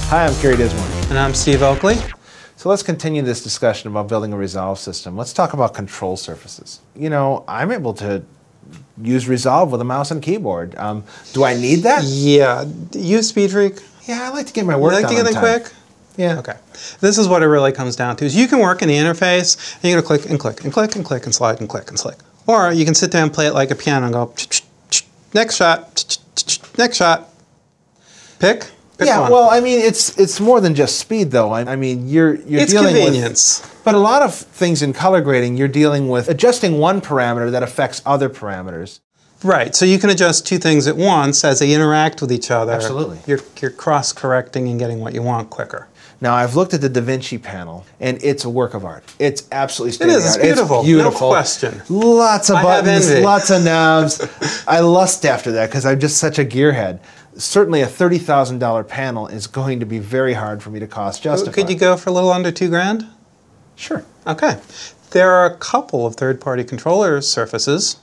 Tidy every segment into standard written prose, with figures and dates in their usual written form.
Hi, I'm Carey Dissmore. And I'm Steve Oakley. So let's continue this discussion about building a Resolve system. Let's talk about control surfaces. You know, I'm able to use Resolve with a mouse and keyboard. Do I need that? Yeah. You a speed freak? Yeah, I like to get my work done on time. You like to get them quick? Yeah. Okay. This is what it really comes down to. Is you can work in the interface, and you're going to click and click and click and click and slide and click and click. Or you can sit down and play it like a piano and go, next shot, next shot. Pick Yeah, one. well, I mean, it's more than just speed, though. I mean, you're it's dealing convenience. But a lot of things in color grading, you're dealing with adjusting one parameter that affects other parameters. Right, so you can adjust two things at once as they interact with each other. Absolutely. You're cross-correcting and getting what you want quicker. Now, I've looked at the DaVinci panel, and it's a work of art. It's absolutely state-of-the-art. It's beautiful. It's beautiful. No question. Lots of buttons, envy. lots of knobs. I lust after that because I'm just such a gearhead. Certainly a $30,000 panel is going to be very hard for me to cost justify. Could you go for a little under $2,000? Sure. Okay. There are a couple of third-party controller surfaces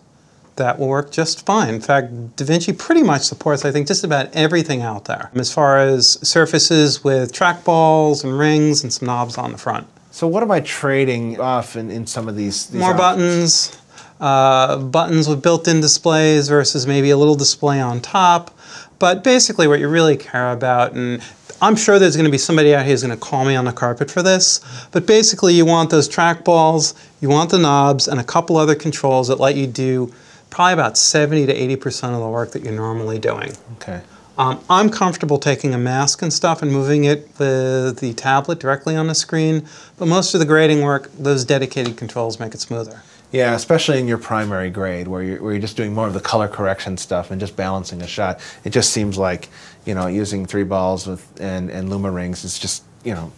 that will work just fine. In fact, DaVinci pretty much supports, I think, just about everything out there, as far as surfaces with trackballs and rings and some knobs on the front. So what am I trading off in some of these More options? buttons with built-in displays versus maybe a little display on top. But basically what you really care about, and I'm sure there's going to be somebody out here who's going to call me on the carpet for this, but basically you want those trackballs, you want the knobs, and a couple other controls that let you do probably about 70 to 80% of the work that you're normally doing. Okay. I'm comfortable taking a mask and stuff and moving it with the tablet directly on the screen, but most of the grading work, those dedicated controls make it smoother. Yeah, especially in your primary grade where you're just doing more of the color correction stuff and just balancing a shot. It just seems like, you know, using 3 balls and Luma rings is just, you know,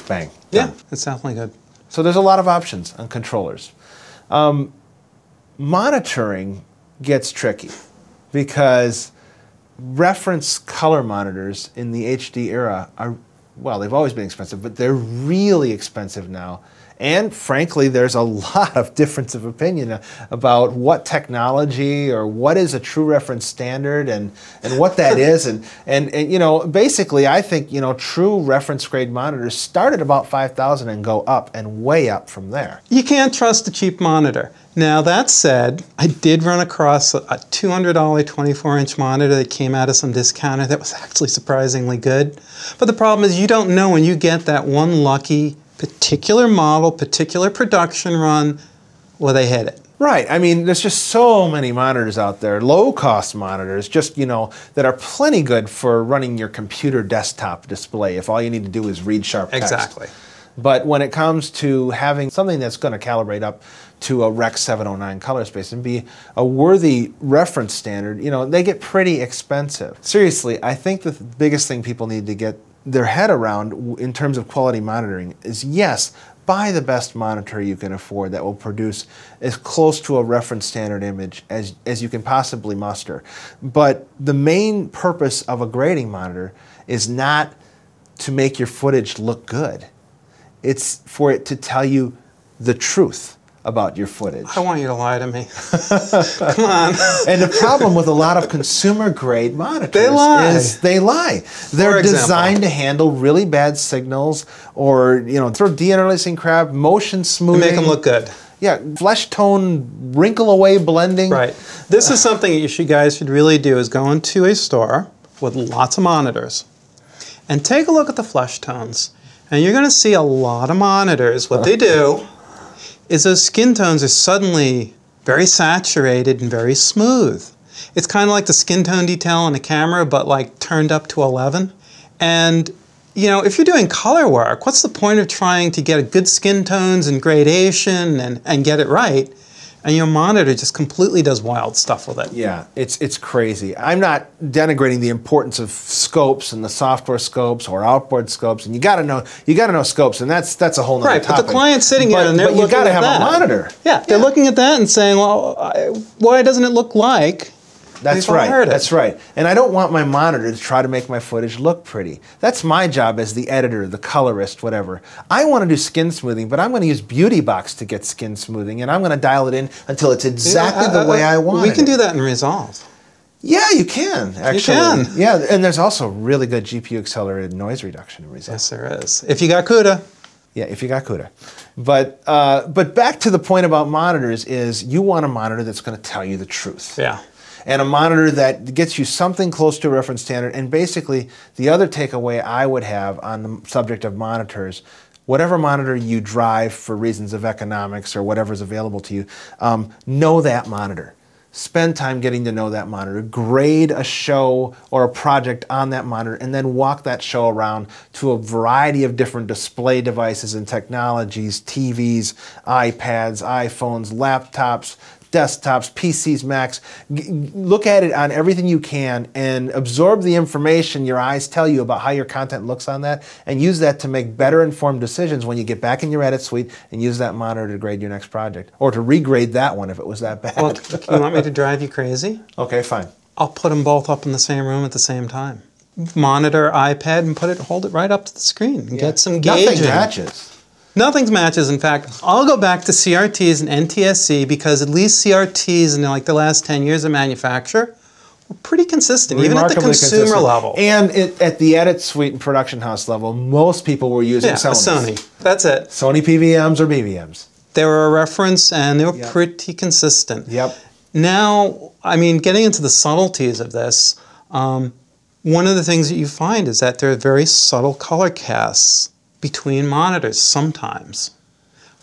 bang. Yeah, done. it's definitely good. So there's a lot of options on controllers. Monitoring gets tricky because reference color monitors in the HD era are, well, they've always been expensive, but they're really expensive now. And frankly, there's a lot of difference of opinion about what technology or what is a true reference standard and what that is. And you know, basically, I think, you know, true reference grade monitors start at about $5,000 and go up and way up from there. You can't trust a cheap monitor. Now that said, I did run across a $200 24-inch monitor that came out of some discounter that was actually surprisingly good. But the problem is you don't know when you get that one lucky particular model, particular production run, where they hit it. Right. I mean, there's just so many monitors out there, low-cost monitors, just, you know, that are plenty good for running your computer desktop display if all you need to do is read sharp text. Exactly. But when it comes to having something that's going to calibrate up to a Rec 709 color space and be a worthy reference standard, you know, they get pretty expensive. Seriously, I think the biggest thing people need to get their head around in terms of quality monitoring is, yes, buy the best monitor you can afford that will produce as close to a reference standard image as you can possibly muster. But the main purpose of a grading monitor is not to make your footage look good. It's for it to tell you the truth about your footage. I want you to lie to me. Come on. And the problem with a lot of consumer-grade monitors is they lie. They're designed to handle really bad signals or, you know, throw de-interlacing crap, motion smoothing. To make them look good. Yeah, flesh tone, wrinkle-away blending. Right. This is something that you guys should really do, is go into a store with lots of monitors and take a look at the flesh tones. And you're going to see a lot of monitors. What they do is those skin tones are suddenly very saturated and very smooth. It's kind of like the skin tone detail on a camera, but like turned up to 11. And you know, if you're doing color work, what's the point of trying to get a good skin tones and gradation and get it right? And your monitor just completely does wild stuff with it. Yeah, it's crazy. I'm not denigrating the importance of scopes and the software scopes or outboard scopes, and you got to know scopes, and that's a whole nother topic. Right, but the client's sitting here and they're looking at that. But you got to have a monitor. Yeah, they're looking at that and saying, well, why doesn't it look like? That's right. That's right. And I don't want my monitor to try to make my footage look pretty. That's my job as the editor, the colorist, whatever. I want to do skin smoothing, but I'm going to use Beauty Box to get skin smoothing, and I'm going to dial it in until it's exactly the way I want it. We can do that in Resolve. Yeah, you can, actually. You can. Yeah, and there's also really good GPU accelerated noise reduction in Resolve. Yes, there is. If you got CUDA. Yeah, if you got CUDA. But back to the point about monitors is you want a monitor that's going to tell you the truth. Yeah. And a monitor that gets you something close to a reference standard. And basically, the other takeaway I would have on the subject of monitors, whatever monitor you drive for reasons of economics or whatever's available to you, know that monitor. Spend time getting to know that monitor, grade a show or a project on that monitor, and then walk that show around to a variety of different display devices and technologies, TVs, iPads, iPhones, laptops, desktops, PCs, Macs. Look at it on everything you can and absorb the information your eyes tell you about how your content looks on that, and use that to make better informed decisions when you get back in your edit suite and use that monitor to grade your next project, or to regrade that one if it was that bad. Well, you want me to drive you crazy? Okay, fine. I'll put them both up in the same room at the same time. Monitor, iPad, and hold it right up to the screen and get some gauging. Nothing matches. Nothing matches. In fact, I'll go back to CRTs and NTSC because at least CRTs in like the last 10 years of manufacture were pretty consistent, even at the consumer level. And at the edit suite and production house level, most people were using Sony. Sony. That's it. Sony PVMs or BVMs. They were a reference and they were pretty consistent. Yep. Now, I mean, getting into the subtleties of this, one of the things that you find is that there are very subtle color casts between monitors sometimes.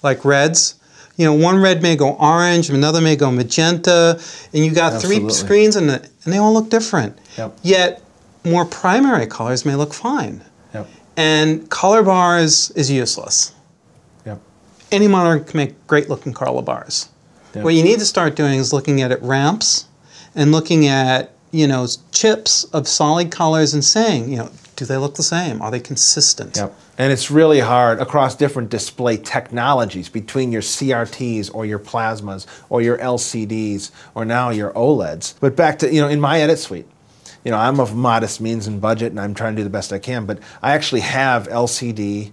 Like reds, you know, one red may go orange, another may go magenta, and you got three screens in it, and they all look different. Yep. Yet, more primary colors may look fine. Yep. And color bars is useless. Yep. Any monitor can make great looking color bars. Yep. What you need to start doing is looking at ramps and looking at, you know, chips of solid colors and saying, you know, do they look the same? Are they consistent? Yep. And it's really hard across different display technologies between your CRTs or your plasmas or your LCDs or now your OLEDs. But back to, you know, in my edit suite, you know, I'm of modest means and budget and I'm trying to do the best I can, but I actually have LCD,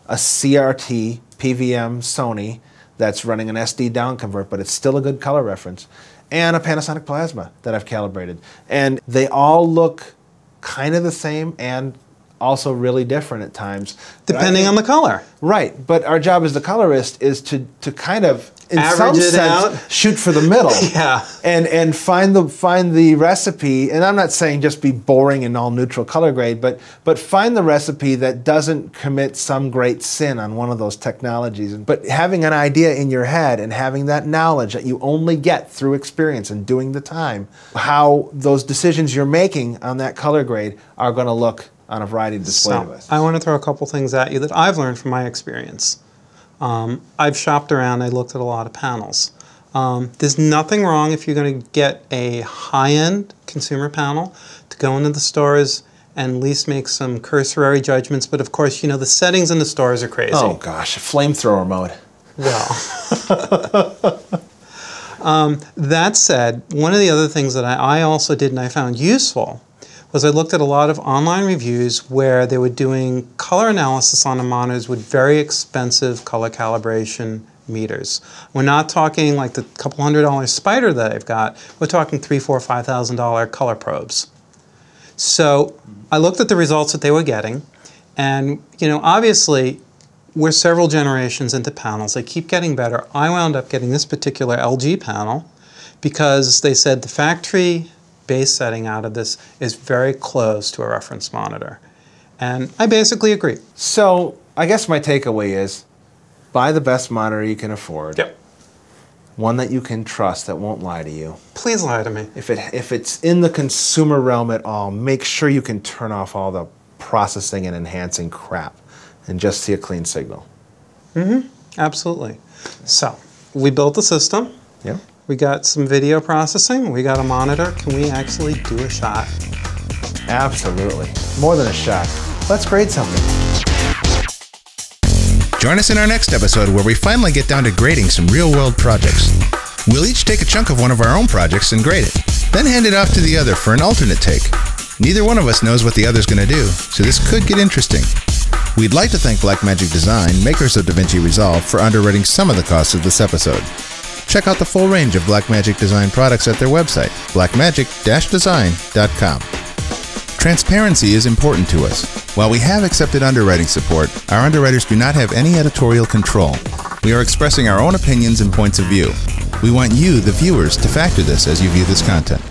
a CRT, PVM, Sony that's running an SD down convert, but it's still a good color reference, and a Panasonic plasma that I've calibrated. And they all look kind of the same and also really different at times. Depending on the color. Right, but our job as the colorist is to kind of, in some sense, shoot for the middle. Yeah. And find the recipe, and I'm not saying just be boring and all neutral color grade, but find the recipe that doesn't commit some great sin on one of those technologies. But having an idea in your head and having that knowledge that you only get through experience and doing the time, how those decisions you're making on that color grade are going to look on a variety of display devices. I want to throw a couple things at you that I've learned from my experience. I've shopped around, I looked at a lot of panels. There's nothing wrong if you're going to get a high-end consumer panel to go into the stores and at least make some cursory judgments, but of course, you know, the settings in the stores are crazy. Oh gosh, flamethrower mode. Well, that said, one of the other things that I also did and I found useful was I looked at a lot of online reviews where they were doing color analysis on the monitors with very expensive color calibration meters. We're not talking like the couple $100 Spider that I've got. We're talking $3,000, $4,000, $5,000 color probes. So I looked at the results that they were getting, and you know, obviously, we're several generations into panels. They keep getting better. I wound up getting this particular LG panel because they said the factory base setting out of this is very close to a reference monitor. And I basically agree. So I guess my takeaway is buy the best monitor you can afford. Yep. One that you can trust that won't lie to you. Please lie to me. If it's in the consumer realm at all, make sure you can turn off all the processing and enhancing crap and just see a clean signal. Mm-hmm. Absolutely. So we built the system. Yep. We got some video processing. We got a monitor. Can we actually do a shot? Absolutely. More than a shot. Let's grade something. Join us in our next episode where we finally get down to grading some real-world projects. We'll each take a chunk of one of our own projects and grade it, then hand it off to the other for an alternate take. Neither one of us knows what the other's going to do, so this could get interesting. We'd like to thank Blackmagic Design, makers of DaVinci Resolve, for underwriting some of the costs of this episode. Check out the full range of Blackmagic Design products at their website, blackmagic-design.com. Transparency is important to us. While we have accepted underwriting support, our underwriters do not have any editorial control. We are expressing our own opinions and points of view. We want you, the viewers, to factor this as you view this content.